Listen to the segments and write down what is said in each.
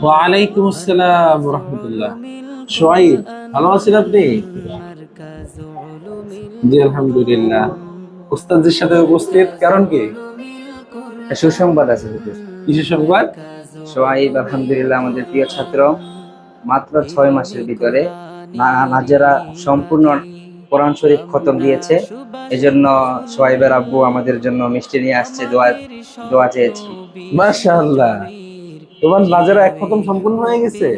ওয়ালাইকুম আসসালাম রাহমাতুল্লাহ। সোহাইব, ভালো আছেন আপনি? জি আলহামদুলিল্লাহ। উস্তাদের সাথে উপস্থিত কারণ কি? সুসংবাদ আছে হুজুর। কিসের সংবাদ? সোহাইব আলহামদুলিল্লাহ আমাদের প্রিয় ছাত্র, মাত্র 6 মাসের ভিতরে নাজেরা সম্পূর্ণ কোরআন শরীফ খতম দিয়েছে। এজন্য সোহাইবের আব্বু আমাদের জন্য মিষ্টি নিয়ে আসছে, দোয়া দোয়া চেয়েছি। মাশাআল্লাহ, তোমার নাজারা এক খতম সম্পূর্ণ হয়ে গেছে।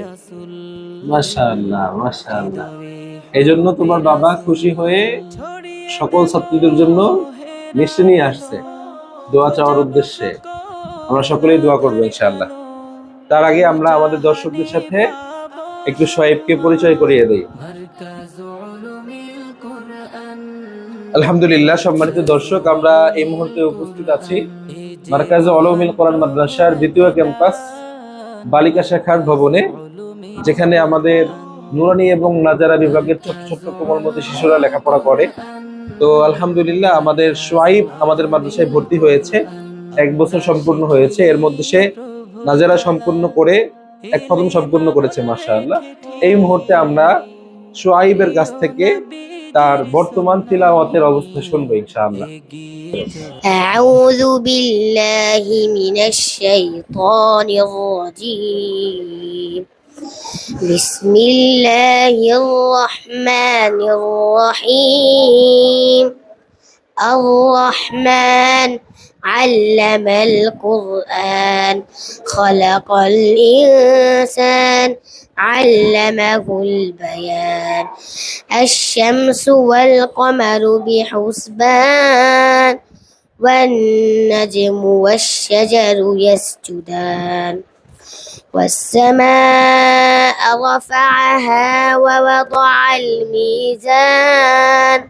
মাশাআল্লাহ মাশাআল্লাহ। এই জন্য তোমার বাবা খুশি হয়ে সকল ছাত্রীদের জন্য মিষ্টি নিয়ে আসছে দোয়া চাওয়ার উদ্দেশ্যে। আমরা সকলেই দোয়া করবো ইনশাআল্লাহ। তার আগে আমরা আমাদের দর্শকদের সাথে একটু সোহাইবকে পরিচয় করিয়ে দেই। আলহামদুলিল্লাহ, সম্মানিত দর্শক, আমরা এই মুহূর্তে উপস্থিত আছি মারকাজে উলুমুল কোরআন মাদ্রাসার দ্বিতীয় ক্যাম্পাস বালিকা শাখার ভবনে, যেখানে আমাদের নুরানি এবং নাজারা বিভাগের ছোট্ট ছোট্ট কোমলমতি শিশুরা লেখাপড়া করে। তো আলহামদুলিল্লাহ, আমাদের সোহাইব আমাদের মাদ্রাসায় ভর্তি হয়েছে, 1 বছর সম্পূর্ণ হয়েছে। এর মধ্যে সে নাজারা সম্পূর্ণ করে এক খতম সম্পূর্ণ করেছে মাশাআল্লাহ। এই মুহূর্তে আমরা সোহাইবের কাছ থেকে তার বর্তমান তিলাওয়াতের অবস্থা শুনবো ইনশাআল্লাহ। أعوذ بالله من الشيطان الرجيم. بسم الله الرحمن الرحيم. الرحمن علم القرآن خلق الإنسان علمه البيان الشمس والقمر بحسبان والنجم والشجر يسجدان والسماء رفعها ووضع الميزان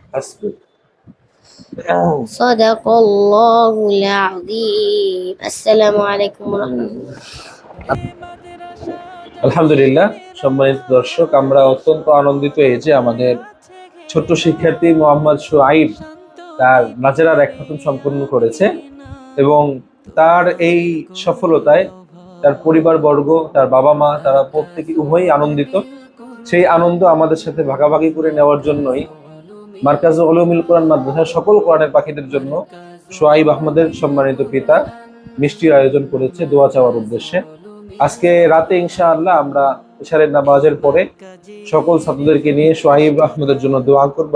صدق الله العظيم. السلام عليكم ورحمة الله. আলহামদুলিল্লাহ, সম্মানিত দর্শক, আমরা অত্যন্ত আনন্দিত এই যে আমাদের ছোট্ট শিক্ষার্থী মোহাম্মদ সোহাইব তার নাজেরার এক খতম সম্পূর্ণ করেছে এবং তার এই সফলতায় তার পরিবারবর্গ, তার বাবা মা, তারা প্রত্যেকে উভয়ই আনন্দিত। সেই আনন্দ আমাদের সাথে ভাগাভাগি করে নেওয়ার জন্যই মারকাজে উলুমুল কোরআন মাদ্রাসার সকল কোরআনের পাখিদের জন্য সোহাইব আহমদের সম্মানিত পিতা মিষ্টি আয়োজন করেছে দোয়া চাওয়ার উদ্দেশ্যে। আজকে রাতে ইনশাআল্লাহ আমরা ইশারের নামাজের পরে সকল ছাত্রদেরকে নিয়ে সোহাইব আহমদের জন্য দোয়া করব।